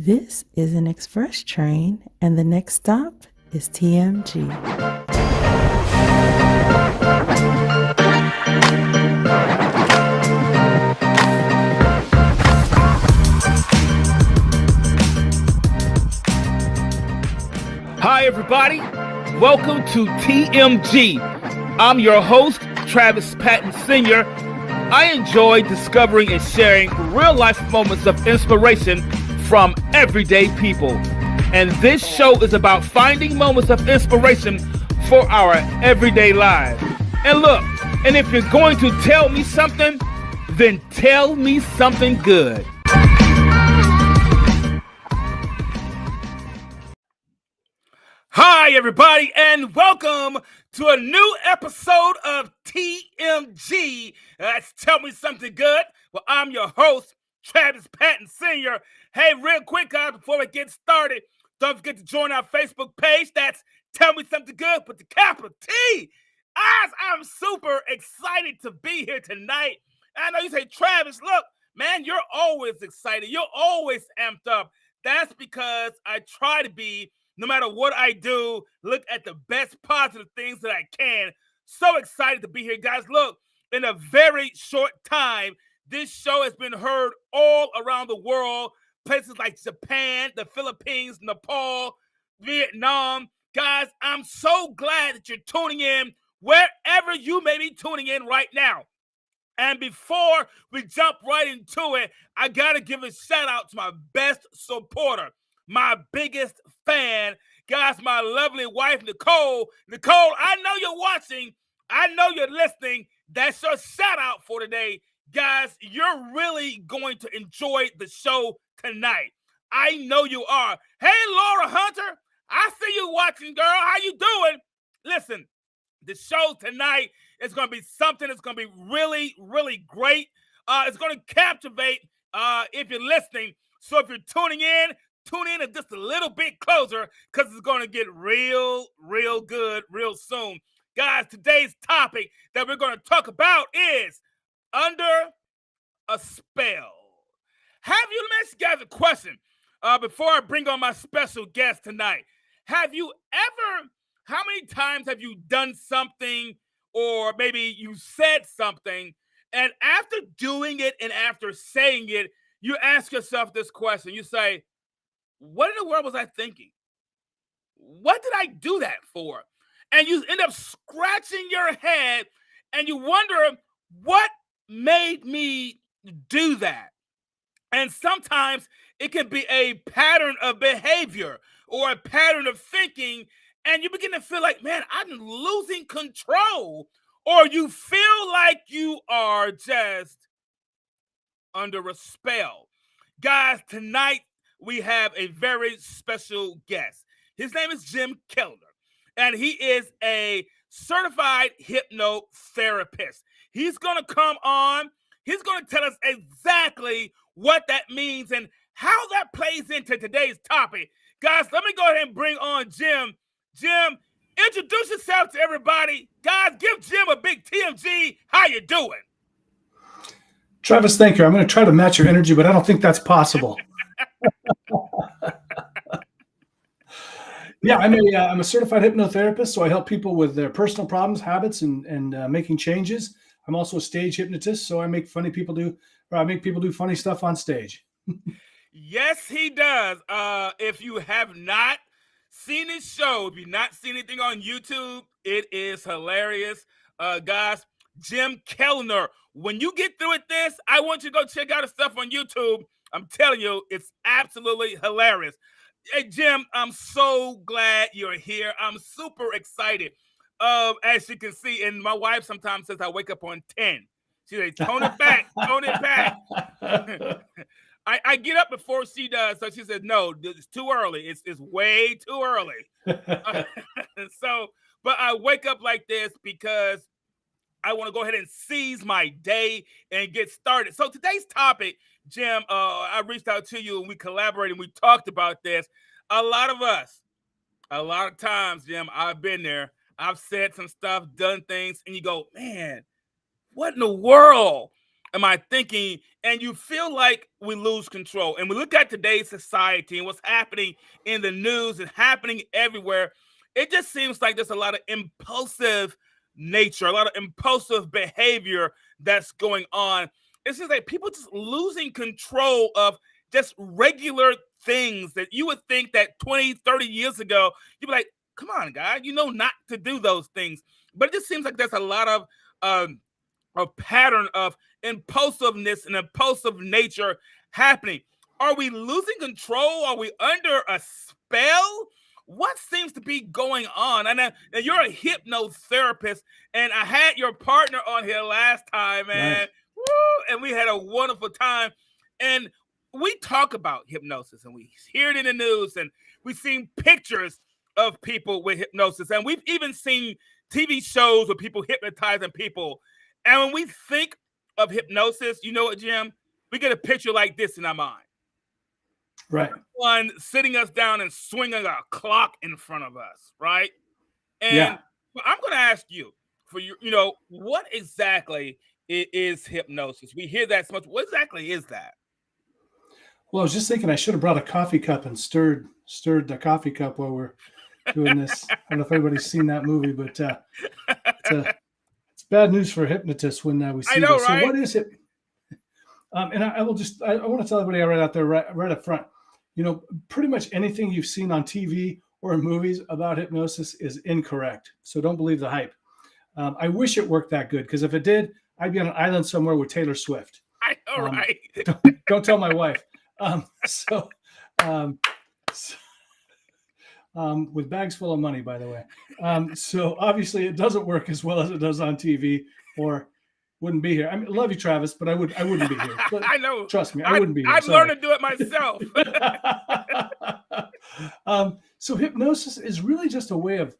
This is an express train, and the next stop is TMG. Hi, everybody. Welcome to TMG. I'm your host, Travis Patton Sr. I enjoy discovering and sharing real-life moments of inspiration from everyday people. And this show is about finding moments of inspiration for our everyday lives. And look, and if you're going to tell me something, then tell me something good. Hi, everybody, and welcome to a new episode of TMG. That's Tell Me Something Good. Well, I'm your host, Travis Patton Sr. Hey, real quick, guys, before we get started, don't forget to join our Facebook page. That's Tell Me Something Good with the capital T. Guys, I'm super excited to be here tonight. I know you say, Travis, look, man, you're always excited. You're always amped up. That's because I try to be, no matter what I do, look at the best positive things that I can. So excited to be here, guys. Look, in a very short time, this show has been heard all around the world. Places like Japan, the Philippines, Nepal, Vietnam. Guys, I'm so glad that you're tuning in wherever you may be tuning in right now. And before we jump right into it, I got to give a shout out to my best supporter, my biggest fan, guys, my lovely wife, Nicole. Nicole, I know you're watching. I know you're listening. That's your shout out for today. Guys, you're really going to enjoy the show tonight. I know you are. Hey, Laura Hunter, I see you watching, girl. How you doing? Listen, the show tonight is going to be something that's going to be really, really great. It's going to captivate if you're listening. So if you're tuning in just a little bit closer because it's going to get real, real good real soon. Guys, today's topic that we're going to talk about is under a spell. Let me ask you guys a question before I bring on my special guest tonight. How many times have you done something or maybe you said something and after doing it and after saying it, you ask yourself this question. You say, what in the world was I thinking? What did I do that for? And you end up scratching your head and you wonder, what made me do that? And sometimes it can be a pattern of behavior or a pattern of thinking, and you begin to feel like, man, I'm losing control, or you feel like you are just under a spell. Guys, tonight we have a very special guest. His name is Jim Kellner, and he is a certified hypnotherapist. He's going to come on. He's going to tell us exactly what that means and how that plays into today's topic. Guys, let me go ahead and bring on Jim. Jim, introduce yourself to everybody. Guys, give Jim a big TMG. How you doing? Travis, thank you. I'm going to try to match your energy, but I don't think that's possible. Yeah, I'm a certified hypnotherapist, so I help people with their personal problems, habits, and making changes. I'm also a stage hypnotist, so I make people do funny stuff on stage. Yes, he does. If you have not seen his show, if you've not seen anything on YouTube, it is hilarious. Guys, Jim Kellner. When you get through with this, I want you to go check out his stuff on YouTube. I'm telling you, it's absolutely hilarious. Hey, Jim, I'm so glad you're here. I'm super excited. As you can see, and my wife sometimes says I wake up on 10. She says, tone it back, tone it back. I get up before she does, so she says, no, it's too early. It's way too early. But I wake up like this because I want to go ahead and seize my day and get started. So today's topic, Jim, I reached out to you and we collaborated and we talked about this. A lot of times, Jim, I've been there. I've said some stuff, done things, and you go, man, what in the world am I thinking? And you feel like we lose control. And we look at today's society and what's happening in the news and happening everywhere. It just seems like there's a lot of impulsive nature, a lot of impulsive behavior that's going on. It seems like people just losing control of just regular things that you would think that 20, 30 years ago, you'd be like, come on, guy, you know not to do those things. But it just seems like there's a lot of a pattern of impulsiveness and impulsive nature happening. Are we losing control? Are we under a spell? What seems to be going on? And you're a hypnotherapist, and I had your partner on here last time, man. Right. Woo, and we had a wonderful time. And we talk about hypnosis, and we hear it in the news, and we've seen pictures of people with hypnosis, and we've even seen TV shows with people hypnotizing people. And when we think of hypnosis, you know what, Jim? We get a picture like this in our mind. Right. One sitting us down and swinging a clock in front of us, right? And Yeah. I'm going to ask you for what exactly is hypnosis? We hear that so much. What exactly is that? Well, I was just thinking I should have brought a coffee cup and stirred the coffee cup while we're doing this. I don't know if everybody's seen that movie, but it's bad news for hypnotists when we see I know, this. right? So what is it? And I want to tell everybody right out there, right up front, pretty much anything you've seen on TV or in movies about hypnosis is incorrect. So don't believe the hype. I wish it worked that good, because if it did, I'd be on an island somewhere with Taylor Swift. I know, right? Don't tell my wife. With bags full of money, by the way. So obviously it doesn't work as well as it does on TV, or wouldn't be here. I mean, love you, Travis, but I wouldn't be here. But I know. Trust me, I wouldn't be here. I've learned to do it myself. So hypnosis is really just a way of,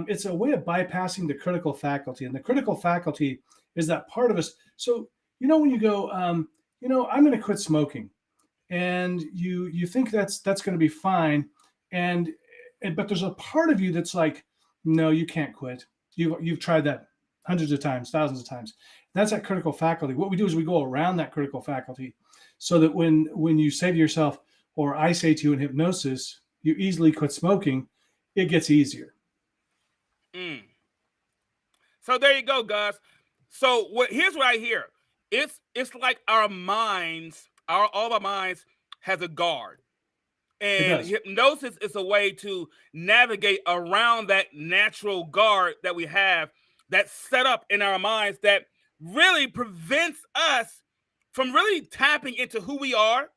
it's a way of bypassing the critical faculty. And the critical faculty is that part of us. So, when you go, I'm going to quit smoking, and you think that's going to be fine. But there's a part of you that's like, no, you can't quit. You've tried that hundreds of times, thousands of times. That's that critical faculty. What we do is we go around that critical faculty, so that when you say to yourself, or I say to you in hypnosis, you easily quit smoking, it gets easier. So there you go, guys. So here's what I hear. It's like our minds, all of our minds has a guard. And hypnosis is a way to navigate around that natural guard that we have, that's set up in our minds, that really prevents us from really tapping into who we are,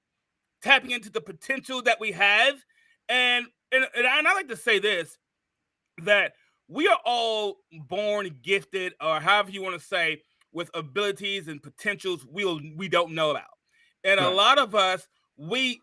tapping into the potential that we have. And I like to say this, that we are all born gifted, or however you want to say, with abilities and potentials we don't know about. And a lot of us, we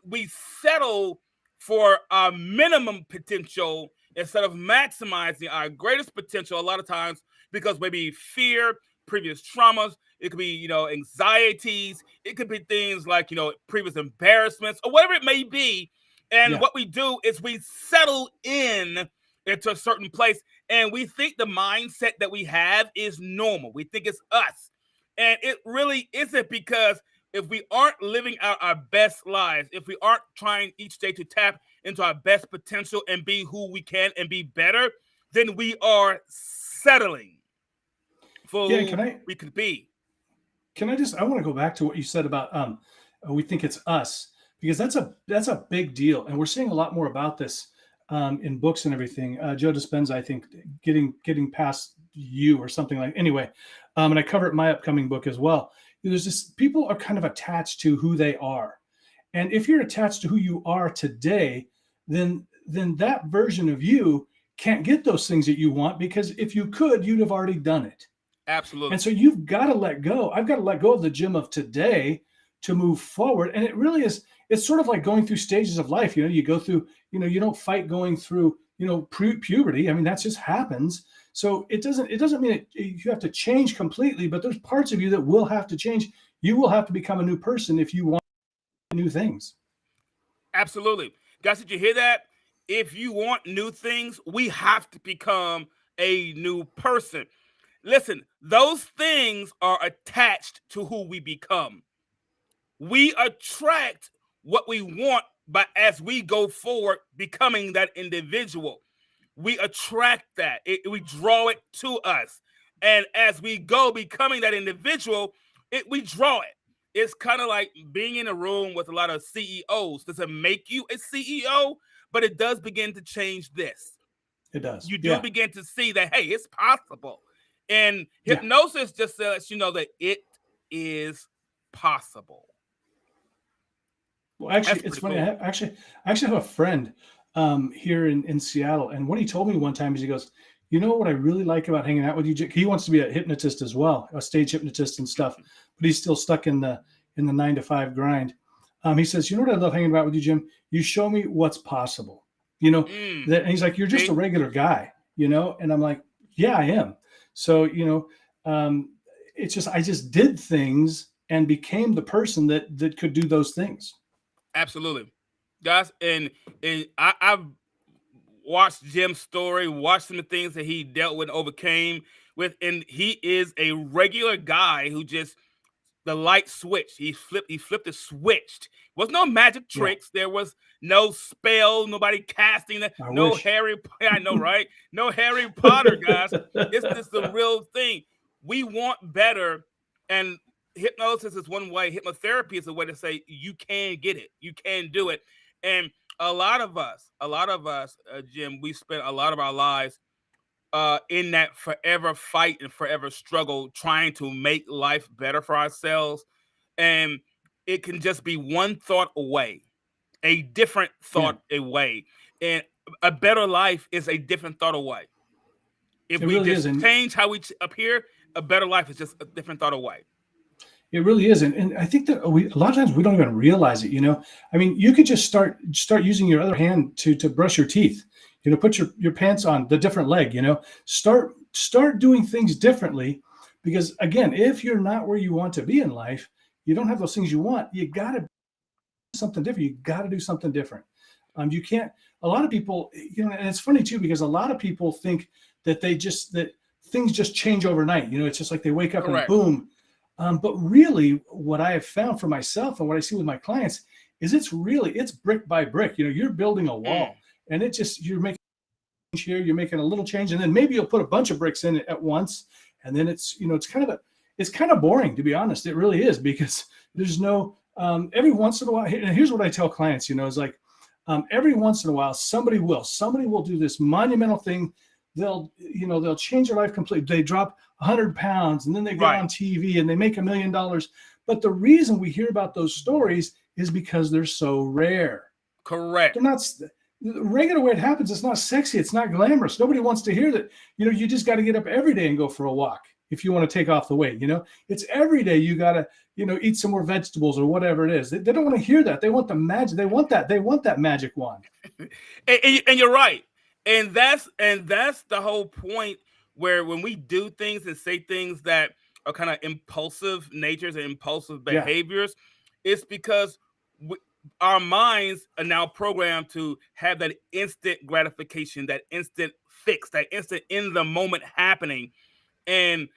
settle for our minimum potential instead of maximizing our greatest potential a lot of times, because maybe fear, previous traumas, it could be, anxieties, it could be things like, previous embarrassments, or whatever it may be. And what we do is we settle into a certain place, and we think the mindset that we have is normal. We think it's us. And it really isn't, because if we aren't living out our best lives, if we aren't trying each day to tap into our best potential and be who we can and be better, then we are settling for who we could be. I want to go back to what you said about we think it's us, because that's a big deal. And we're seeing a lot more about this in books and everything. Joe Dispenza, I think, getting past you or something like, anyway. And I cover it in my upcoming book as well. There's this, people are kind of attached to who they are. And if you're attached to who you are today, then that version of you can't get those things that you want, because if you could, you'd have already done it. Absolutely. And so you've got to let go. I've got to let go of the Jim of today to move forward. And it really is, it's sort of like going through stages of life. You go through, you don't fight going through, puberty. I mean, that just happens. So it doesn't mean you have to change completely, but there's parts of you that will have to change. You will have to become a new person if you want new things. Absolutely. Guys, did you hear that? If you want new things, we have to become a new person. listen, those things are attached to who we become. We attract what we want, but as we go forward, becoming that individual, we attract that. We draw it to us. And as we go becoming that individual, we draw it. It's kind of like being in a room with a lot of CEOs. Does it make you a CEO? But it does begin to change this. It does. You do begin to see that, hey, it's possible. And hypnosis just lets you know that it is possible. Well, actually, it's funny. Cool. I actually have a friend here in Seattle, and what he told me one time is he goes, you know what I really like about hanging out with you? He wants to be a hypnotist as well, a stage hypnotist and stuff, but he's still stuck in the 9-to-5 grind. He says, you know what I love hanging out with you, Jim? You show me what's possible. You know, and he's like, you're just a regular guy, you know? And I'm like, yeah, I am. So, you know, it's just, I just did things and became the person that could do those things. Absolutely, guys. And I've watched Jim's story, watched some of the things that he dealt with, overcame with, and he is a regular guy who just, the light switched. He flipped it, switched. There was no magic tricks. There was no spell, nobody casting it, no Harry. I know, right? No Harry Potter, guys. It's just the real thing. We want better, and hypnosis is one way. Hypnotherapy is a way to say you can get it, you can do it. And a lot of us, Jim, we spent a lot of our lives in that forever fight and forever struggle, trying to make life better for ourselves. And it can just be one thought away, a different thought away. And a better life is a different thought away. If we really just change how we appear, a better life is just a different thought away. It really is. And I think that a lot of times we don't even realize it, you know. I mean, you could just start using your other hand to brush your teeth, you know, put your pants on the different leg, you know, start doing things differently. Because again, if you're not where you want to be in life, you don't have those things you want, you got to do something different. You got to do something different. You can't, a lot of people, you know, and it's funny too, because a lot of people think that that things just change overnight. You know, it's just like they wake up and boom. But really what I have found for myself and what I see with my clients is it's brick by brick. You know, you're building a wall and you're making here, you're making a little change, and then maybe you'll put a bunch of bricks in it at once. And then it's, you know, it's kind of boring, to be honest. It really is, because there's no, every once in a while, and here's what I tell clients, you know, is like, every once in a while, somebody will do this monumental thing. They'll change their life completely. They drop 100 pounds and then they go on TV and they make $1 million. But the reason we hear about those stories is because they're so rare. Correct. They're not the regular way it happens. It's not sexy. It's not glamorous. Nobody wants to hear that. You know, you just got to get up every day and go for a walk if you want to take off the weight. You know, it's every day you got to, you know, eat some more vegetables or whatever it is. They don't want to hear that. They want the magic. They want that magic wand. and you're right. And that's the whole point, where when we do things and say things that are kind of impulsive natures and impulsive behaviors, it's because our minds are now programmed to have that instant gratification, that instant fix, that instant in the moment happening. And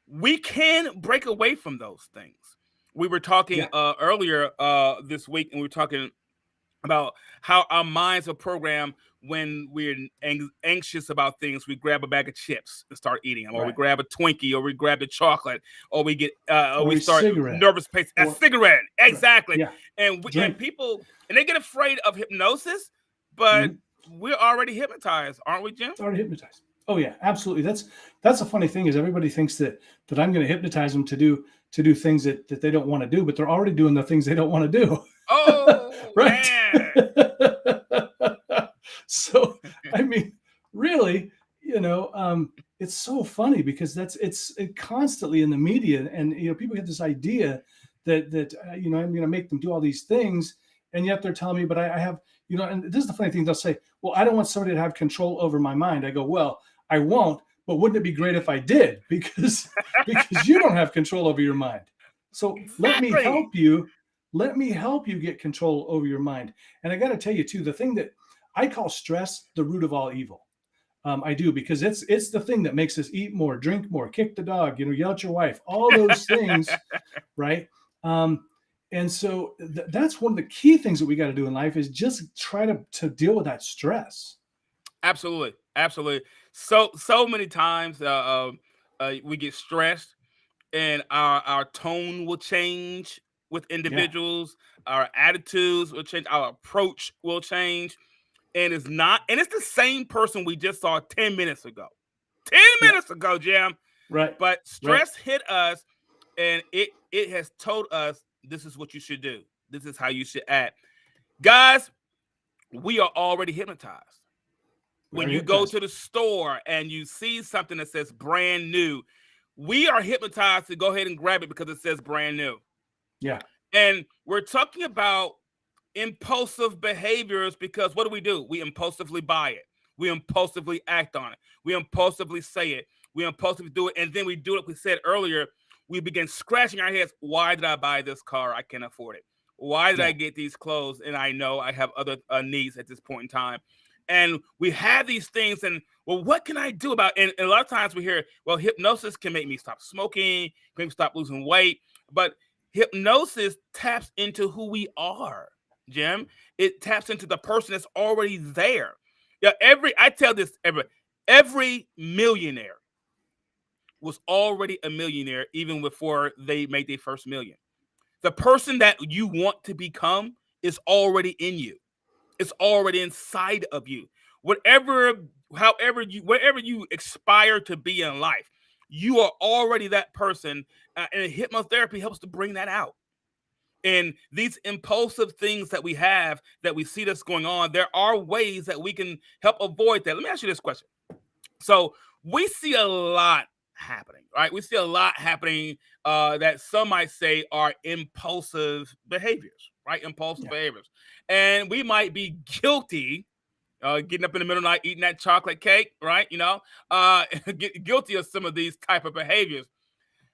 we can break away from those things. We were talking earlier this week, and we were talking about how our minds are programmed. When we're anxious about things, we grab a bag of chips and start eating them, or we grab a Twinkie, or we grab the chocolate, or we get, or we start nervous pace. A cigarette, exactly. Yeah. And people, and they get afraid of hypnosis, but we're already hypnotized, aren't we, Jim? Already hypnotized. Oh yeah, absolutely. That's a funny thing, is everybody thinks that I'm going to hypnotize them to do things that they don't want to do, but they're already doing the things they don't want to do. Oh, right. So, I mean, really, you know, it's so funny, because it's constantly in the media, and, you know, people get this idea that you know, I'm going to make them do all these things, and yet they're telling me, but I have, you know, and this is the funny thing, they'll say, well, I don't want somebody to have control over my mind. I go, well, I won't, but wouldn't it be great if I did? Because you don't have control over your mind. So let me help you get control over your mind. And I got to tell you too, the thing that I call stress the root of all evil. I do, because it's the thing that makes us eat more, drink more, kick the dog, yell at your wife, all those things, right? And so that's one of the key things that we got to do in life is just try to deal with that stress. Absolutely, absolutely. So many times we get stressed, and our tone will change with individuals. Our attitudes will change. Our approach will change, and it's the same person we just saw 10 minutes ago. 10 minutes ago, Jim. Right. But stress hit us, and it has told us this is what you should do. This is how you should act. Guys, we are already hypnotized. When you go to the store and you see something that says brand new, we are hypnotized to go ahead and grab it because it says brand new. Yeah. And we're talking about impulsive behaviors because what do? We impulsively buy it. We impulsively act on it. We impulsively say it. We impulsively do it. And then we do it. We said earlier, we begin scratching our heads. Why did I buy this car? I can't afford it. Why did I get these clothes? And I know I have other needs at this point in time. And we have these things, and well, what can I do about it? And a lot of times we hear, well, hypnosis can make me stop smoking, can make me stop losing weight. But hypnosis taps into who we are, Jim. It taps into the person that's already there. Yeah, every millionaire was already a millionaire even before they made their first million. The person that you want to become is already in you. It's already inside of you. Wherever you aspire to be in life, you are already that person. And hypnotherapy helps to bring that out. And these impulsive things that we have, that we see that's going on, there are ways that we can help avoid that. Let me ask you this question. So we see a lot happening, right? We see a lot happening that some might say are impulsive behaviors, right? Impulsive behaviors. And we might be guilty getting up in the middle of the night, eating that chocolate cake, right? Guilty of some of these type of behaviors.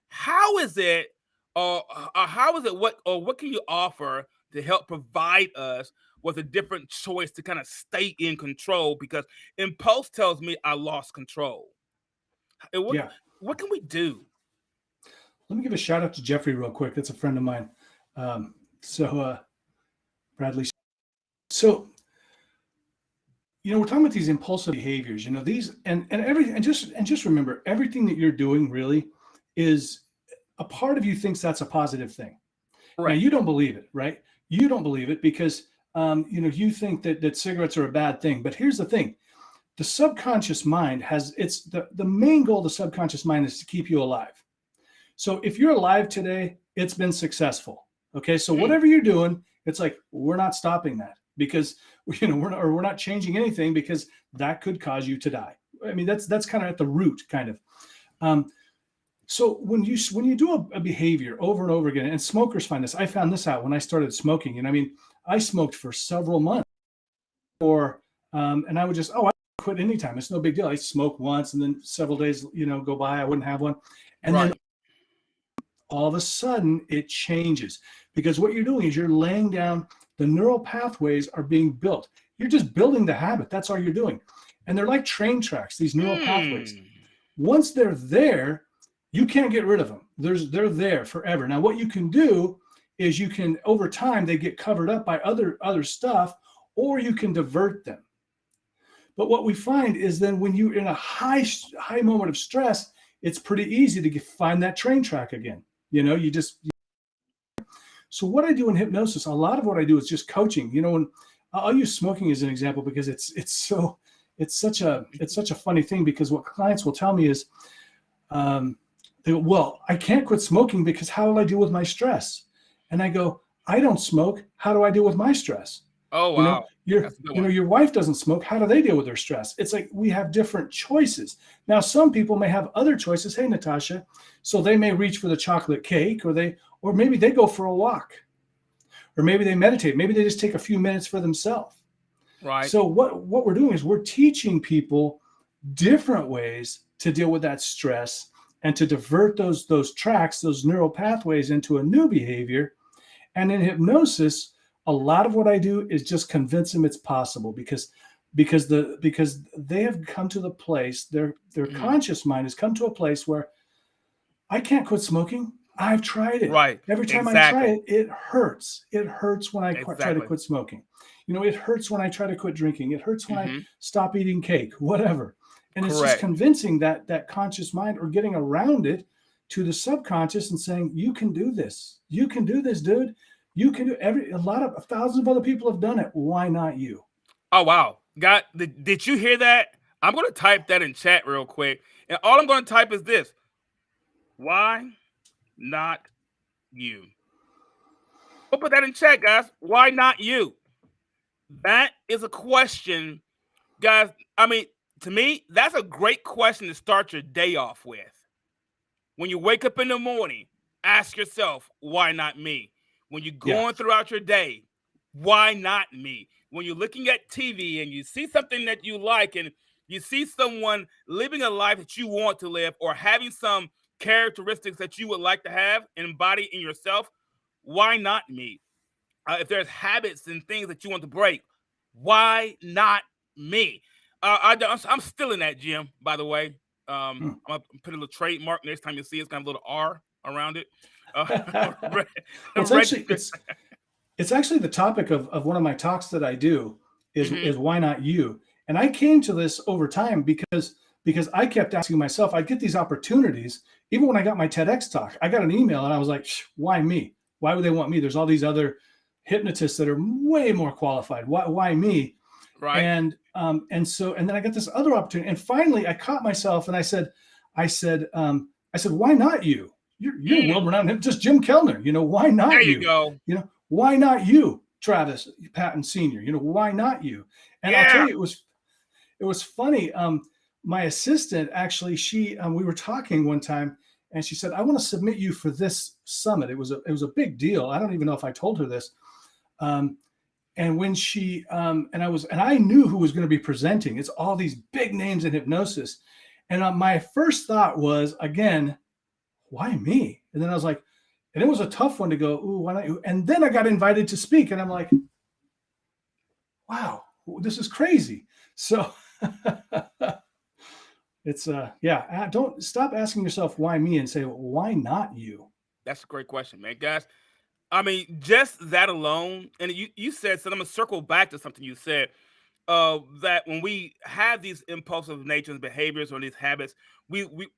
How is it, what can you offer to help provide us with a different choice to kind of stay in control? Because impulse tells me I lost control. What can we do? Let me give a shout out to Jeffrey real quick. That's a friend of mine. Bradley. So, we're talking about these impulsive behaviors, these and just remember, everything that you're doing really is a part of you thinks that's a positive thing. Right. Now, you don't believe it, right? You don't believe it because, you think that cigarettes are a bad thing. But here's the thing. The subconscious mind the main goal of the subconscious mind is to keep you alive. So if you're alive today, it's been successful. Okay. So whatever you're doing, it's like, we're not stopping that because, we're not changing anything because that could cause you to die. I mean, that's kind of at the root kind of. So when you do a behavior over and over again, and smokers find this, I found this out when I started smoking. And I smoked for several months and I would just, I quit anytime. It's no big deal. I smoke once and then several days, go by, I wouldn't have one. And then all of a sudden it changes because what you're doing is you're laying down, the neural pathways are being built. You're just building the habit. That's all you're doing. And they're like train tracks, these neural pathways. Once they're there, you can't get rid of them. They're there forever. Now, what you can do is over time, they get covered up by other stuff, or you can divert them. But what we find is then when you're in a high moment of stress, it's pretty easy to find that train track again. So what I do in hypnosis, a lot of what I do is just coaching. When I'll use smoking as an example because it's such a funny thing because what clients will tell me is, they go, well, I can't quit smoking because how will I deal with my stress? And I go, I don't smoke. How do I deal with my stress? Oh, wow. Your wife doesn't smoke. How do they deal with their stress? It's like we have different choices. Now, some people may have other choices. Hey, Natasha. So they may reach for the chocolate cake or maybe they go for a walk or maybe they meditate. Maybe they just take a few minutes for themselves. Right. So what we're doing is we're teaching people different ways to deal with that stress and to divert those tracks, those neural pathways into a new behavior. And in hypnosis, a lot of what I do is just convince them it's possible because because they have come to the place, their conscious mind has come to a place where I can't quit smoking. I've tried it. Right. Every time I try Exactly. it, it hurts. It hurts when I try to Exactly. quit smoking. It hurts when I try to quit drinking. It hurts when I Mm-hmm. stop eating cake, whatever. And it's just Correct. convincing that conscious mind, or getting around it to the subconscious and saying, you can do this. You can do this, dude. You can do thousands of other people have done it. Why not you? Oh, wow. Did you hear that? I'm going to type that in chat real quick. And all I'm going to type is this. Why not you? We'll put that in chat, guys. Why not you? That is a question, guys. I mean, to me, that's a great question to start your day off with. When you wake up in the morning, ask yourself, why not me? When you're going throughout your day, why not me? When you're looking at TV and you see something that you like, and you see someone living a life that you want to live, or having some characteristics that you would like to have and embody in yourself, why not me? If there's habits and things that you want to break, why not me? I'm still in that gym, by the way. I'm gonna put a little trademark next time you see it's got a little R around it. Well, it's actually the topic of one of my talks that I do is why not you? And I came to this over time because I kept asking myself. I get these opportunities. Even when I got my TEDx talk, I got an email and I was like, why me? Why would they want me? There's all these other hypnotists that are way more qualified. Why me? Right. And then I got this other opportunity, and finally I caught myself, and I said, why not you? You're world-renowned hypnotist Jim Kellner. Why not there you? You go. Why not you, Travis Patton Sr.? Why not you? And I'll tell you, it was funny. My assistant, actually, we were talking one time, and she said, I want to submit you for this summit. It was a big deal. I don't even know if I told her this. And when she and I knew who was going to be presenting. It's all these big names in hypnosis. And my first thought was, again, why me? And then I was like, and it was a tough one to go, ooh, why not you? And then I got invited to speak, and I'm like, wow, this is crazy. So it's don't stop asking yourself why me, and say, why not you? That's a great question, man, guys. I mean, just that alone, and you said, so I'm gonna circle back to something you said, that when we have these impulsive natures, behaviors, or these habits,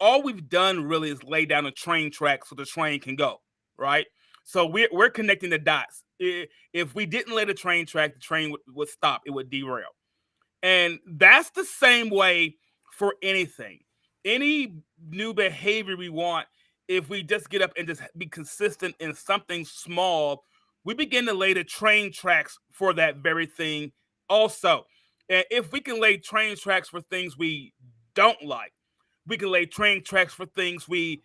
all we've done really is lay down a train track so the train can go, right? So we're connecting the dots. If we didn't lay the train track, the train would stop. It would derail. And that's the same way for anything. Any new behavior we want, if we just get up and just be consistent in something small, we begin to lay the train tracks for that very thing also. And if we can lay train tracks for things we don't like, we can lay train tracks for things we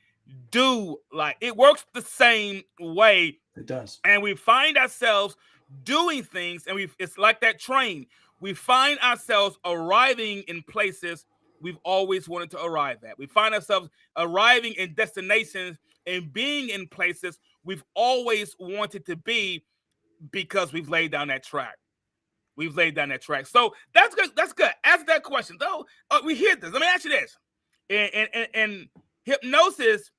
do like. It works the same way. It does. And we find ourselves doing things, and it's like that train. We find ourselves arriving in places we've always wanted to arrive at. We find ourselves arriving in destinations and being in places we've always wanted to be, because we've laid down that track. We've laid down that track. So that's good. That's good. Ask that question. Though we hear this. Let me ask you this. And hypnosis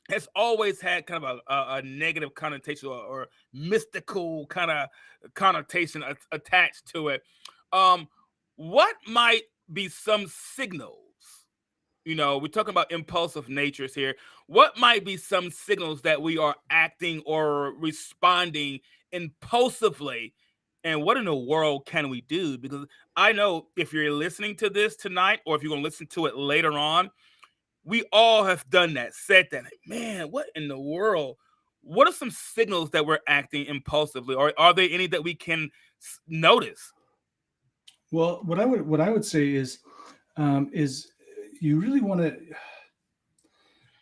has always had kind of a negative connotation, or mystical kind of connotation attached to it. What might be some signals? We're talking about impulsive natures here. What might be some signals that we are acting or responding impulsively? And what in the world can we do? Because I know if you're listening to this tonight, or if you're going to listen to it later on, we all have done that, said that. Man, what in the world? What are some signals that we're acting impulsively? Or are there any that we can notice? Well, what I would say is you really want to.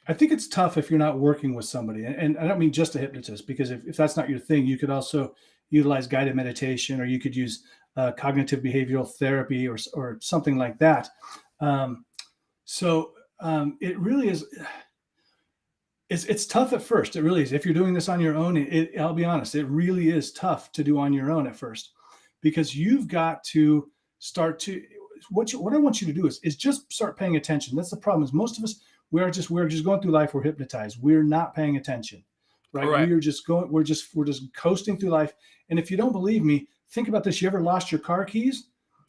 I think it's tough if you're not working with somebody, and I don't mean just a hypnotist, because if that's not your thing, you could also utilize guided meditation, or you could use cognitive behavioral therapy, or something like that. It really is. It's tough at first. It really is. If you're doing this on your own, I'll be honest, it really is tough to do on your own at first, because you've got to start to what I want you to do is just start paying attention. That's the problem. Is most of us we're just going through life. We're hypnotized. We're not paying attention, right? Correct. We are just going. We're just coasting through life. And if you don't believe me, think about this. You ever lost your car keys?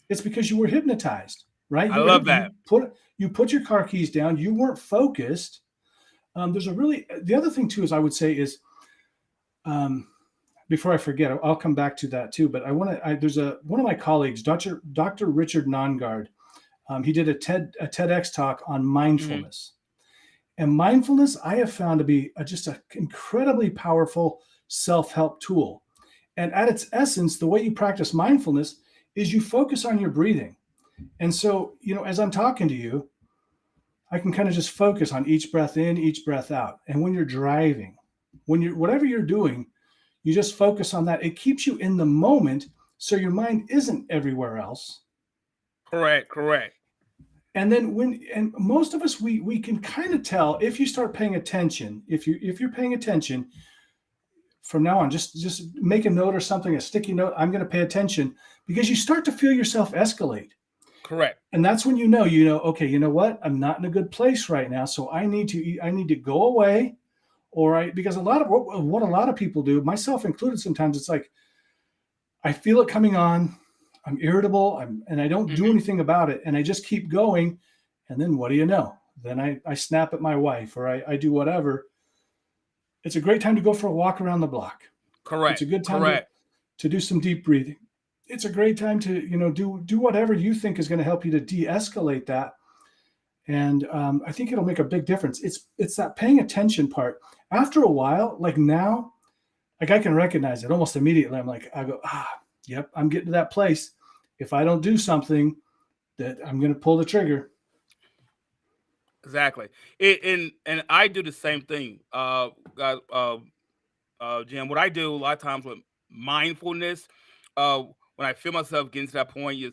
It's because you were hypnotized, right? I love that. You put your car keys down. You weren't focused. The other thing too is I would say is, before I forget, I'll come back to that too. But there's one of my colleagues, Dr. Richard Nongard. He did a TEDx talk on mindfulness, and mindfulness I have found to be just an incredibly powerful self-help tool. And at its essence, the way you practice mindfulness is you focus on your breathing. And so, as I'm talking to you, I can kind of just focus on each breath in, each breath out. And when you're driving, whatever you're doing, you just focus on that. It keeps you in the moment, so your mind isn't everywhere else. Correct. And then and most of us, we can kind of tell if you start paying attention. If you're paying attention from now on, just make a note or something, a sticky note. I'm going to pay attention, because you start to feel yourself escalate. Correct. And that's when okay, you know what? I'm not in a good place right now, so I need to go away, because a lot of people do, myself included, sometimes it's like I feel it coming on, I'm irritable, and I don't do anything about it, and I just keep going, and then what do you know? Then I snap at my wife, or I do whatever. It's a great time to go for a walk around the block. Correct. It's a good time to do some deep breathing. It's a great time to do whatever you think is going to help you to de-escalate that. And I think it'll make a big difference. It's that paying attention part. After a while, like now, like I can recognize it almost immediately. I go, yep, I'm getting to that place. If I don't do something, that I'm going to pull the trigger. Exactly. And I do the same thing. Jim, what I do a lot of times with mindfulness, when I feel myself getting to that point, let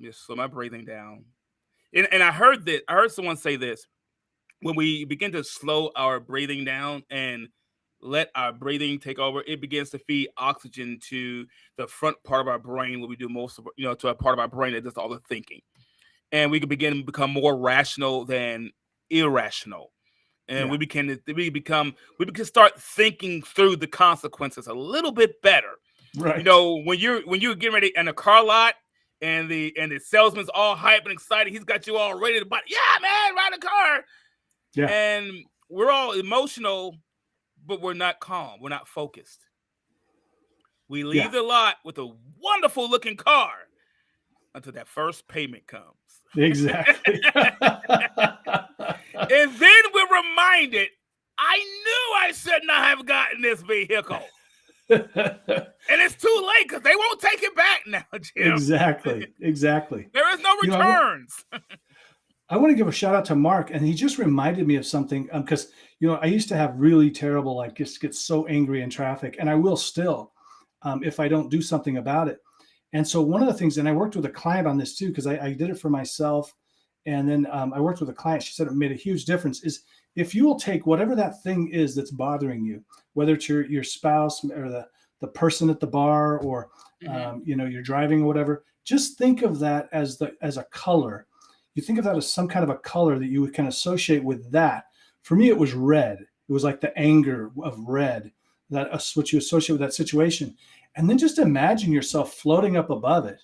me just slow my breathing down. And I heard someone say this: when we begin to slow our breathing down and let our breathing take over, it begins to feed oxygen to the front part of our brain, where we do most of, to a part of our brain that does all the thinking. And we can begin to become more rational than irrational. And we can start thinking through the consequences a little bit better. Right. When you're getting ready in a car lot, and the salesman's all hype and excited, he's got you all ready to buy. Yeah, man, ride a car. Yeah. And we're all emotional, but we're not calm. We're not focused. We leave the lot with a wonderful looking car until that first payment comes. Exactly. And then we're reminded, I knew I should not have gotten this vehicle. And it's too late, because they won't take it back now, Jim. Exactly. There is no returns. I want to give a shout out to Mark, and he just reminded me of something, because I used to have really terrible, just get so angry in traffic, and I will still, if I don't do something about it. And so one of the things, and I worked with a client on this too, because I did it for myself, and then I worked with a client. She said it made a huge difference. Is if you will take whatever that thing is that's bothering you, whether it's your spouse or the person at the bar, or you're driving or whatever, just think of that as a color. You think of that as some kind of a color that you can associate with that. For me, it was red. It was like the anger of red, that's what you associate with that situation. And then just imagine yourself floating up above it,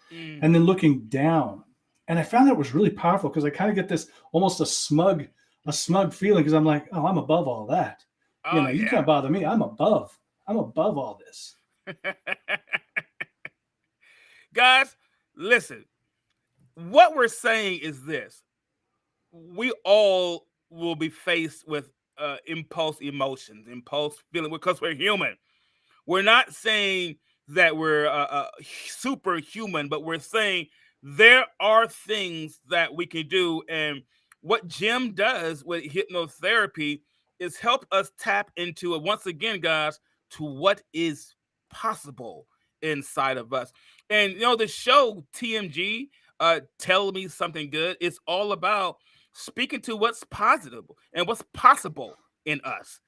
and then looking down. And I found that was really powerful, because I kind of get this almost a smug feeling, because I'm like, oh, I'm above all that. You can't bother me. I'm above all this. Guys, listen. What we're saying is this: we all will be faced with impulse emotions, impulse feeling, because we're human. We're not saying that we're superhuman, but we're saying there are things that we can do. And what Jim does with hypnotherapy is help us tap into it once again, guys, to what is possible inside of us. And the show TMG, Tell Me Something Good, it's all about speaking to what's positive and what's possible in us.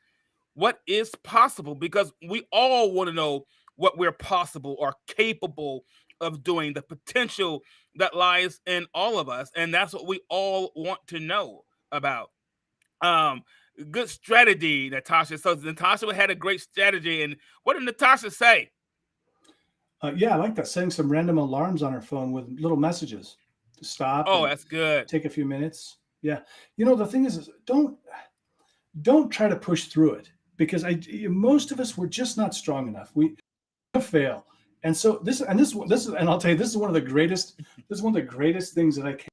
What is possible? Because we all want to know what we're possible or capable of doing, the potential that lies in all of us, and that's what we all want to know about. Um, Good strategy, Natasha. So Natasha had a great strategy, and what did Natasha say? Yeah, I like that. Setting some random alarms on her phone with little messages to stop Oh, and that's good. take a few minutes. Yeah, the thing is don't try to push through it, because most of us, we're just not strong enough. We fail, and so this is, and I'll tell you, this is one of the greatest. This is one of the greatest things that I came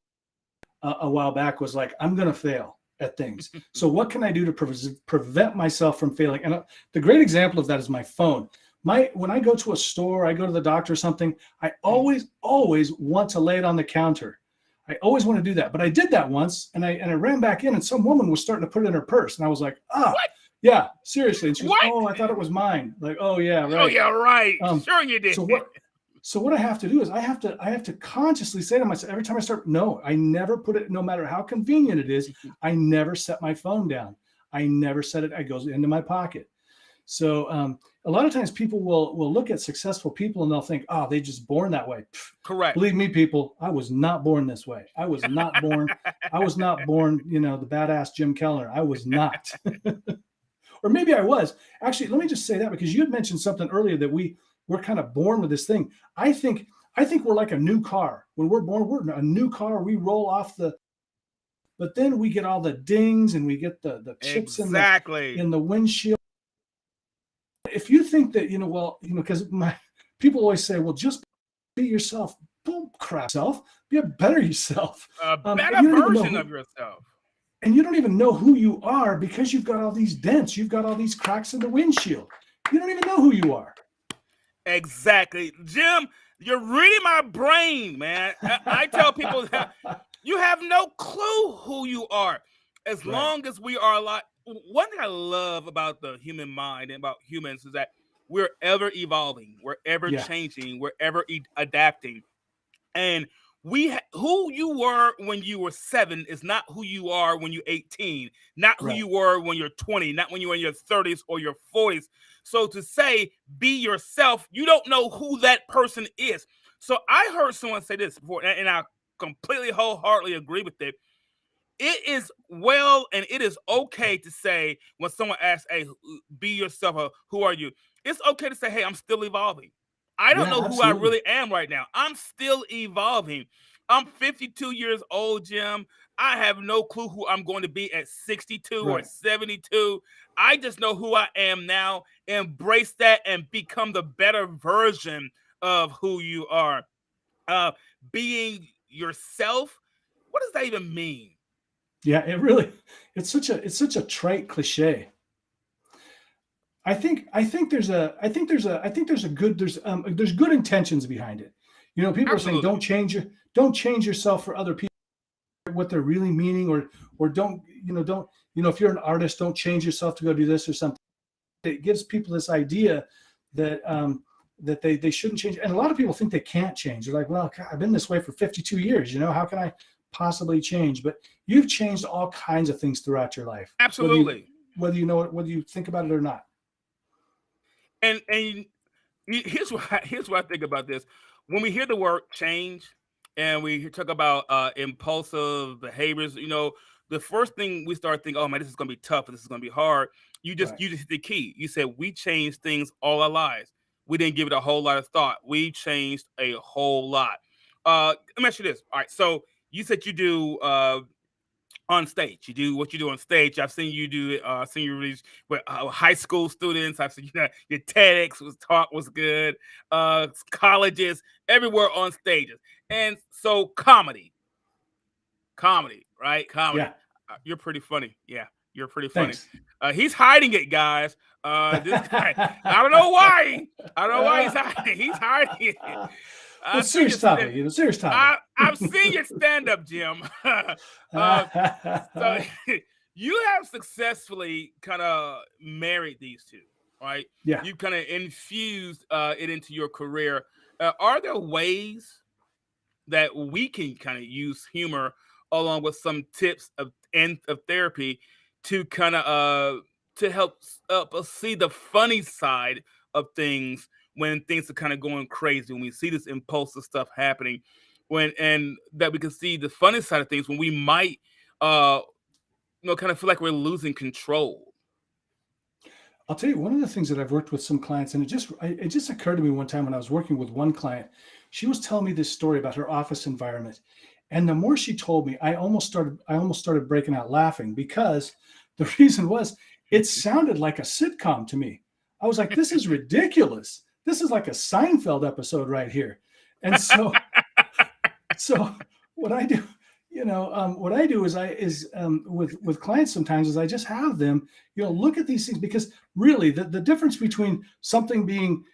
a while back, was like, I'm gonna fail at things. So what can I do to prevent myself from failing? And the great example of that is my phone. When I go to a store, I go to the doctor or something, I always want to lay it on the counter. I always want to do that. But I did that once, and I ran back in, and some woman was starting to put it in her purse, and I was like, What? yeah, seriously. And she goes, What? oh, I thought it was mine. Like, oh yeah, Oh, right. yeah, right. Sure you did. So what I have to do is I have to consciously say to myself every time I start, no, I never put it, no matter how convenient it is, I never set my phone down. I never set it, it goes into my pocket. So a lot of times people will look at successful people and they'll think, oh, they just born that way. Correct. Believe me, people, I was not born this way. I was not born, the badass Jim Kellner. I was not. Or maybe I was. Actually, let me just say that, because you had mentioned something earlier that we're kind of born with this thing. I think we're like a new car. When we're born, we're a new car. We roll off but then we get all the dings, and we get the chips exactly in the windshield. If you think that, because people always say, well, just be yourself. Don't crap yourself. Be a better yourself. a better version of yourself. And you don't even know who you are, because you've got all these dents. You've got all these cracks in the windshield. You don't even know who you are. Exactly. Jim, you're reading my brain, man. I tell people that you have no clue who you are. As long as we are alive. One thing I love about the human mind and about humans is that we're ever evolving, we're ever changing, we're ever adapting. And who you were when you were 7 is not who you are when you're 18, not who you were when you're 20, not when you were in your 30s or your 40s. So to say be yourself, you don't know who that person is. So I heard someone say this before, and I completely wholeheartedly agree with it. It is well and it is okay to say, when someone asks, hey, be yourself, or who are you? It's okay to say, hey, I'm still evolving. I don't know who I really am right now. I'm still evolving. I'm 52 years old, Jim. I have no clue who I'm going to be at 62 or 72. I just know who I am now. Embrace that and become the better version of who you are. Being yourself, what does that even mean? Yeah, it's such a trite cliche. I think there's good intentions behind it. People are saying, don't change yourself for other people. What they're really meaning, or don't, if you're an artist, don't change yourself to go do this or something. It gives people this idea that that they shouldn't change. And a lot of people think they can't change. They're like, well, God, I've been this way for 52 years. How can I possibly change? But you've changed all kinds of things throughout your life. Absolutely. Whether you know it, whether you think about it or not. And here's what I think about this. When we hear the word change and we talk about impulsive behaviors, the first thing we start thinking, oh man, this is gonna be tough, this is gonna be hard. You just hit the key. You said we changed things all our lives. We didn't give it a whole lot of thought. We changed a whole lot. Let me ask you this. All right, so you said you do on stage. You do what you do on stage. I've seen you do seen you release with high school students. I've seen your TEDx talk was good. Colleges, everywhere on stages. And so comedy, right? Comedy. Yeah. You're pretty funny. Yeah, you're pretty funny. Thanks. He's hiding it, guys. This guy, I don't know why. I don't know why he's hiding. He's hiding it. Well, serious topic, serious topic. I've seen your stand-up, Jim. So you have successfully kind of married these two, right? Yeah. You kind of infused it into your career. Are there ways that we can kind of use humor along with some tips of therapy to kind of to help us see the funny side of things when things are kind of going crazy, when we see this impulsive stuff happening, and that we can see the funny side of things when we might, kind of feel like we're losing control. I'll tell you one of the things that I've worked with some clients, and it just occurred to me one time when I was working with one client. She was telling me this story about her office environment, and the more she told me, I almost started breaking out laughing, because the reason was it sounded like a sitcom to me. I was like, this is ridiculous. This is like a Seinfeld episode right here. And so what I do, with clients sometimes is I just have them, look at these things, because really the difference between something being,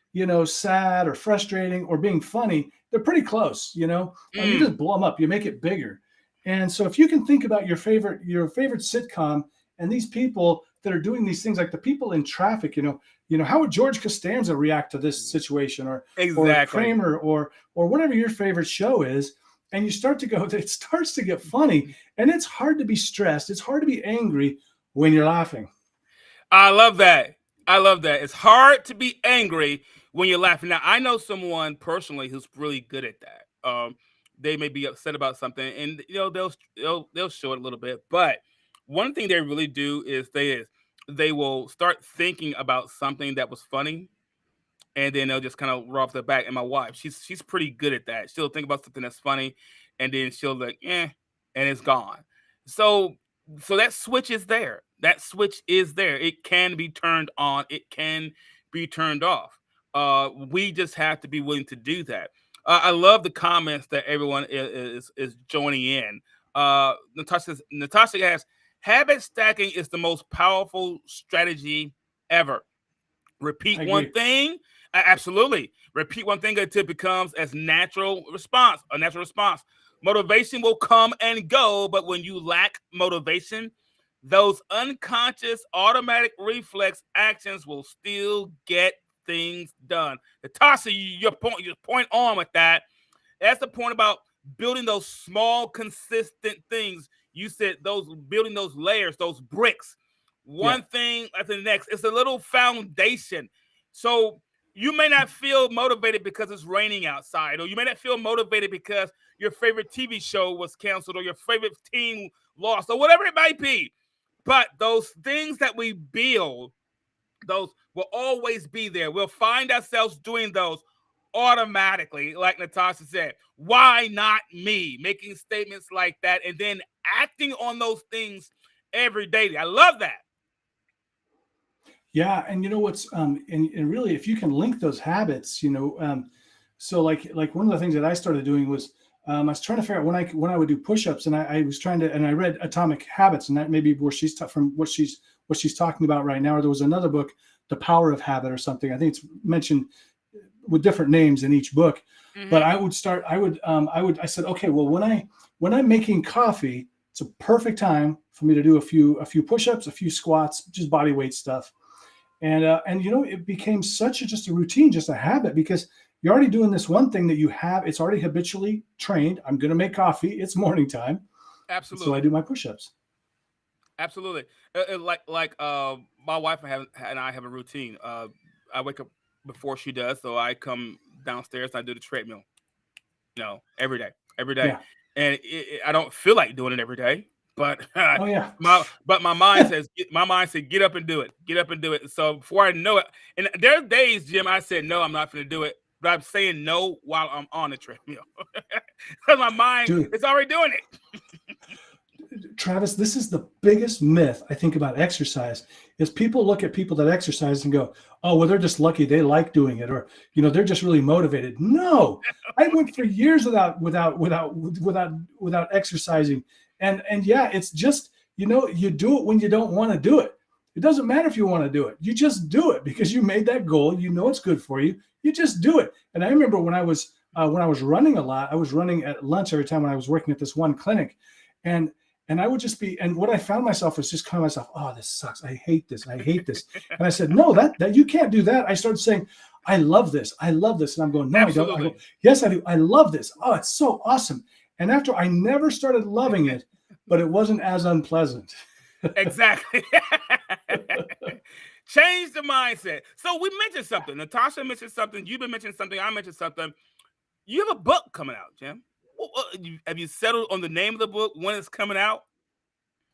sad or frustrating or being funny, they're pretty close, you just blow them up, you make it bigger. And so if you can think about your favorite sitcom and these people that are doing these things, like the people in traffic, how would George Costanza react to this situation, or Kramer, or whatever your favorite show is. And you start to go, it starts to get funny, and it's hard to be stressed. It's hard to be angry when you're laughing. I love that. It's hard to be angry when you're laughing. Now, I know someone personally who's really good at that. They may be upset about something, and they'll show it a little bit. But one thing they really do is they will start thinking about something that was funny, and then they'll just kind of roll off the back. And my wife, she's pretty good at that. She'll think about something that's funny, and then she'll and it's gone. So that switch is there. It can be turned on. It can be turned off. We just have to be willing to do that. I love the comments that everyone is joining in. Natasha asks, habit stacking is the most powerful strategy ever. Repeat one thing. Absolutely. Repeat one thing until it becomes a natural response. Motivation will come and go, but when you lack motivation, those unconscious automatic reflex actions will still get things done. Natasha, your point on with that. That's the point about building those small, consistent things. You said building those layers, those bricks. One thing after the next. It's a little foundation. So you may not feel motivated because it's raining outside, or you may not feel motivated because your favorite TV show was canceled, or your favorite team lost, or whatever it might be. But those things that we build, those will always be there. We'll find ourselves doing those automatically, like Natasha said. Why not me? Making statements like that and then acting on those things every day. I love that. Yeah, and what's and really, if you can link those habits, so like one of the things that I started doing was I was trying to figure out when I would do push-ups, and I was trying to, and I read Atomic Habits, and that may be where she's from what she's talking about right now. Or there was another book, The Power of Habit, or something. I think it's mentioned with different names in each book. Mm-hmm. But I said, okay, well, when I'm making coffee, it's a perfect time for me to do a few push-ups, a few squats, just body weight stuff. And it became just a routine, just a habit, because you're already doing this one thing that you have. It's already habitually trained. I'm going to make coffee. It's morning time. Absolutely. So I do my push-ups. Absolutely. Like my wife and I have a routine. I wake up before she does, so I come downstairs and I do the treadmill. Every day. Yeah. And I don't feel like doing it every day. But my mind says get up and do it. So before I know it, and there are days, Jim, I said no, I'm not going to do it, but I'm saying no while I'm on the treadmill because my mind is already doing it. Travis, this is the biggest myth I think about exercise is people look at people that exercise and go, oh, well, they're just lucky, they like doing it, or they're just really motivated. No, I went for years without exercising. And yeah, it's just, you do it when you don't want to do it. It doesn't matter if you want to do it. You just do it because you made that goal. It's good for you. You just do it. And I remember when I was running a lot, I was running at lunch every time when I was working at this one clinic. And I would just and what I found myself was just kind of myself, oh, this sucks. I hate this. And I said, no, that you can't do that. I started saying, I love this. And I'm going, no, Absolutely. I don't. I go, yes, I do. I love this. Oh, it's so awesome. And after I never started loving it, but it wasn't as unpleasant. Exactly. Change the mindset. So we mentioned something. Natasha mentioned something. You've been mentioning something. I mentioned something. You have a book coming out, Jim. Have you settled on the name of the book, when it's coming out?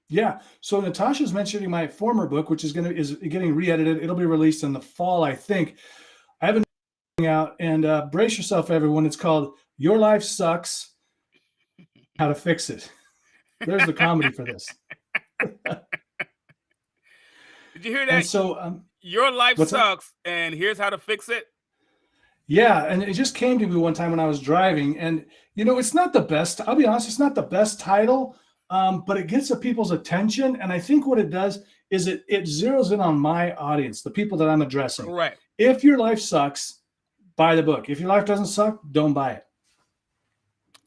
Yeah. So Natasha's mentioning my former book, which is getting re-edited. It'll be released in the fall, I think. I haven't out, and brace yourself, everyone. It's called "Your Life Sucks: How to Fix It." There's the comedy for this. Did you hear And that? so, Your life what's that? sucks, and here's how to fix it. Yeah, and it just came to me one time when I was driving, and it's not the best. I'll be honest, it's not the best title, but it gets the people's attention, and I think what it does is it zeroes in on my audience, the people that I'm addressing. Correct. If your life sucks, buy the book. If your life doesn't suck, don't buy it.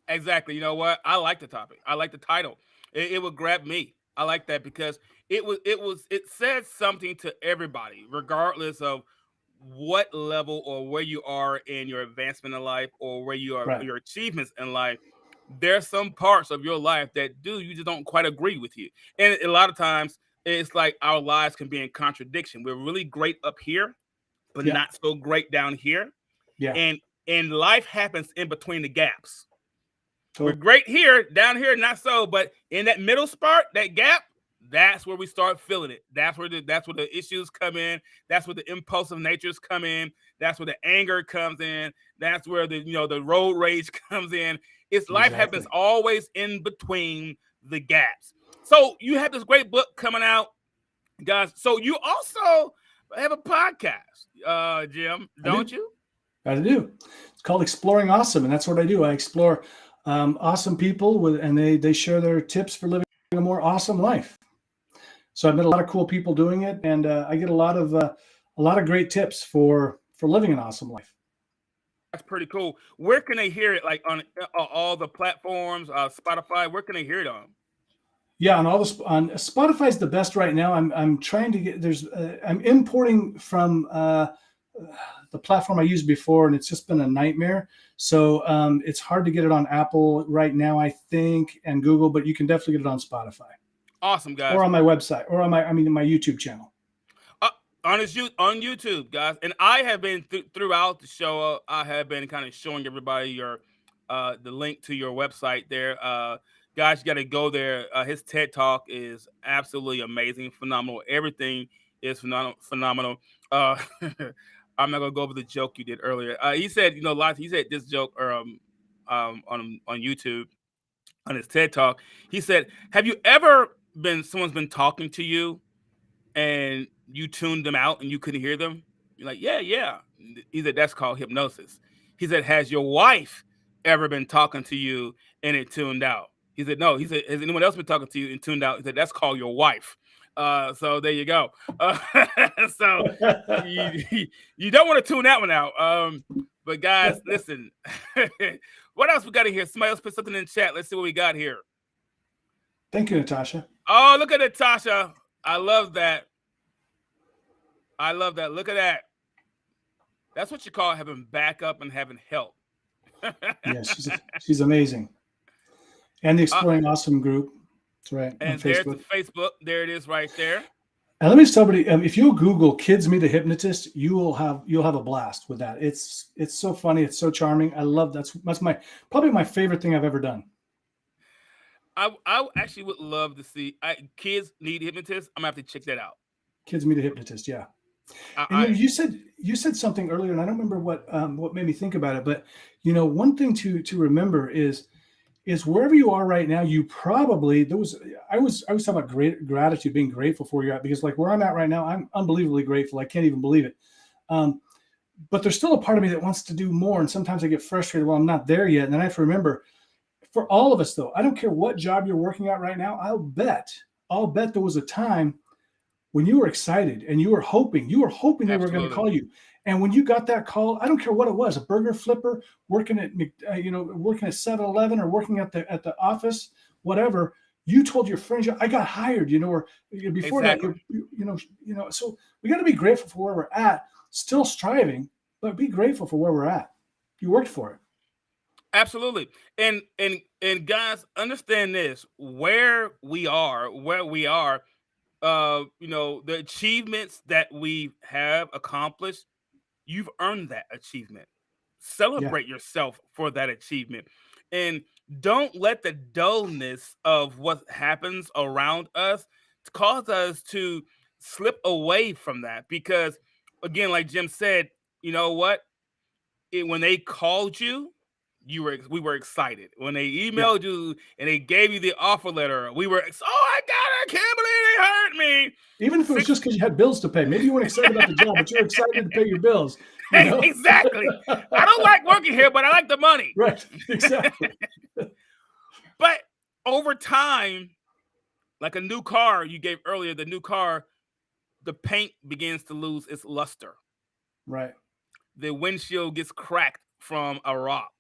Exactly. You know what? I like the topic. I like the title. It would grab me. I like that because it says something to everybody, regardless of what level or where you are in your advancement in life or where you are Right. your achievements in life. There's some parts of your life that you just don't quite agree with you. And a lot of times it's like our lives can be in contradiction. We're really great up here, but Yeah. not so great down here. Yeah. And life happens in between the gaps. Totally. We're great here, down here, not so. But in that middle spot, that gap, that's where we start feeling it. That's where the issues come in. That's where the impulsive natures come in. That's where the anger comes in. That's where the road rage comes in. It's life happens always in between the gaps. So you have this great book coming out, guys. So you also have a podcast, Jim, don't you? I do. It's called Exploring Awesome, and that's what I do. I explore awesome people and they share their tips for living a more awesome life. So I've met a lot of cool people doing it, and I get a lot of great tips for living an awesome life. That's pretty cool. Where can they hear it? Like on all the platforms, Spotify. Where can they hear it on? Yeah, on Spotify's the best right now. I'm trying to get I'm importing from the platform I used before, and it's just been a nightmare. So it's hard to get it on Apple right now, I think, and Google, but you can definitely get it on Spotify. Awesome, guys. Or on my website, or on my YouTube channel. On YouTube, guys. And I have been throughout the show. I have been kind of showing everybody the link to your website there. Guys, you got to go there. His TED Talk is absolutely amazing, phenomenal. Everything is phenomenal. I'm not gonna go over the joke you did earlier. He said, he said this joke on YouTube on his TED Talk. He said, "Have you ever someone's been talking to you and you tuned them out and you couldn't hear them?" You're like, yeah. He said, "That's called hypnosis." He said, "Has your wife ever been talking to you and it tuned out?" He said, "No." He said, "Has anyone else been talking to you and tuned out?" He said, "That's called your wife." So there you go. So you don't want to tune that one out. But guys, listen, what else we got in here? Somebody else put something in the chat. Let's see what we got here. Thank you, Natasha. Oh, look at Natasha. I love that. Look at that. That's what you call having backup and having help. Yeah, she's amazing. And the Exploring Awesome group. That's right. And there's the Facebook. There it is right there. And let me tell somebody, if you Google "Kids Meet a Hypnotist," you'll have a blast with that. It's so funny. It's so charming. I love that's probably my favorite thing I've ever done. I actually would love to see Kids Need Hypnotists. I'm gonna have to check that out. Kids Meet a Hypnotist, yeah. And you said something earlier, and I don't remember what made me think about it, but one thing to remember is wherever you are right now, you probably I was talking about great gratitude, being grateful for you, because like where I'm at right now, I'm unbelievably grateful. I can't even believe it. But there's still a part of me that wants to do more, and sometimes I get frustrated while I'm not there yet. And then I have to remember, for all of us though, I don't care what job you're working at right now, I'll bet there was a time when you were excited and you were hoping they were going to call you. And when you got that call, I don't care what it was, a burger flipper, working at 7-Eleven, or working at the office, whatever, you told your friends, I got hired, or before exactly. that, so we got to be grateful for where we're at, still striving, but be grateful for where we're at. You worked for it. Absolutely. And guys, understand this, where we are, the achievements that we have accomplished, you've earned that achievement. Celebrate yourself for that achievement. And don't let the dullness of what happens around us cause us to slip away from that. Because, again, like Jim said, you know what? When they called you, we were excited. When they emailed you and they gave you the offer letter, we were, oh, I got it. I can't believe they hired me. Even if it was just because you had bills to pay. Maybe you weren't excited about the job, but you're excited to pay your bills. You know? Exactly. I don't like working here, but I like the money. Right. Exactly. But over time, like a new car you gave earlier, the new car, the paint begins to lose its luster. Right. The windshield gets cracked from a rock.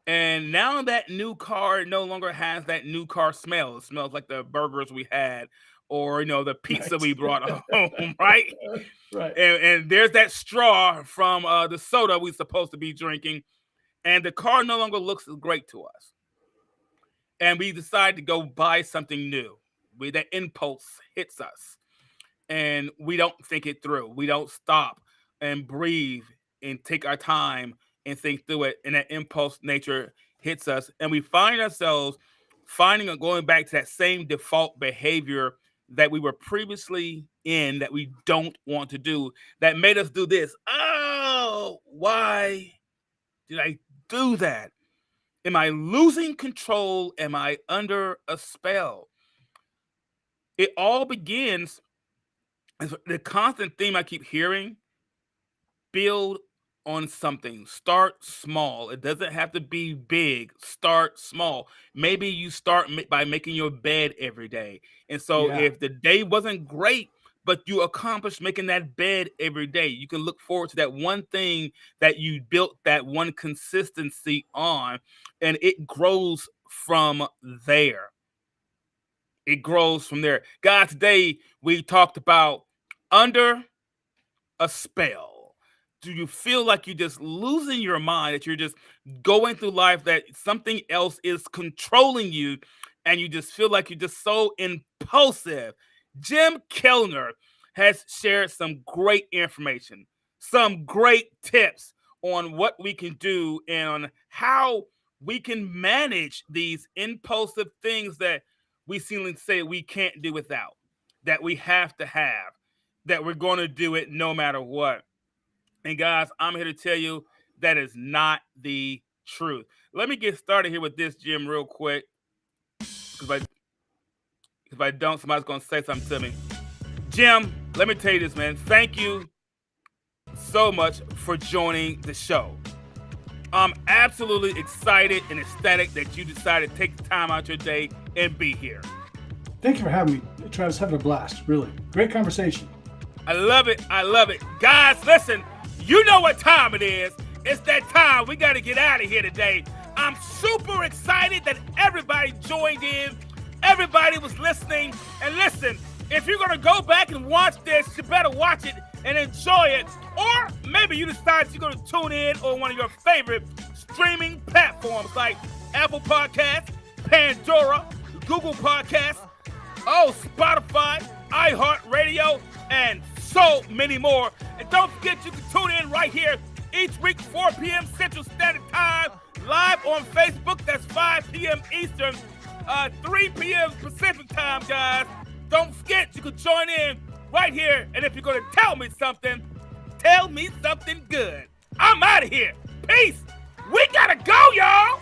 And now that new car no longer has that new car smell. It smells like the burgers we had, or the pizza we brought home, right? Right. And there's that straw from the soda we're supposed to be drinking, and the car no longer looks as great to us. And we decide to go buy something new. That impulse hits us, and we don't think it through. We don't stop and breathe and take our time and think through it, and that impulse nature hits us, and we find ourselves going back to that same default behavior that we were previously in, that we don't want to do, that made us do this. Oh, why did I do that? Am I losing control? Am I under a spell? It all begins, the constant theme I keep hearing: build on something. Start small. It doesn't have to be big. Start small. Maybe you start by making your bed every day. And so if the day wasn't great, but you accomplished making that bed every day, you can look forward to that one thing that you built that one consistency on, and it grows from there. It grows from there. Guys, today we talked about under a spell. Do you feel like you're just losing your mind, that you're just going through life, that something else is controlling you, and you just feel like you're just so impulsive? Jim Kellner has shared some great information, some great tips on what we can do and on how we can manage these impulsive things that we seemingly say we can't do without, that we have to have, that we're going to do it no matter what. And guys, I'm here to tell you that is not the truth. Let me get started here with this, Jim, real quick. Because if I don't, somebody's going to say something to me. Jim, let me tell you this, man. Thank you so much for joining the show. I'm absolutely excited and ecstatic that you decided to take the time out your day and be here. Thank you for having me, Travis. Having a blast, really. Great conversation. I love it. I love it. Guys, listen, you know what time it is. It's that time. We got to get out of here today. I'm super excited that everybody joined in. Everybody was listening. And listen, if you're going to go back and watch this, you better watch it and enjoy it. Or maybe you decide you're going to tune in on one of your favorite streaming platforms like Apple Podcasts, Pandora, Google Podcasts, Spotify, iHeartRadio, and so many more. And don't forget, you can tune in right here each week, 4 p.m. Central Standard Time, live on Facebook. That's 5 p.m. Eastern, 3 p.m. Pacific Time, guys. Don't forget, you can join in right here. And if you're going to tell me something good. I'm out of here. Peace. We got to go, y'all.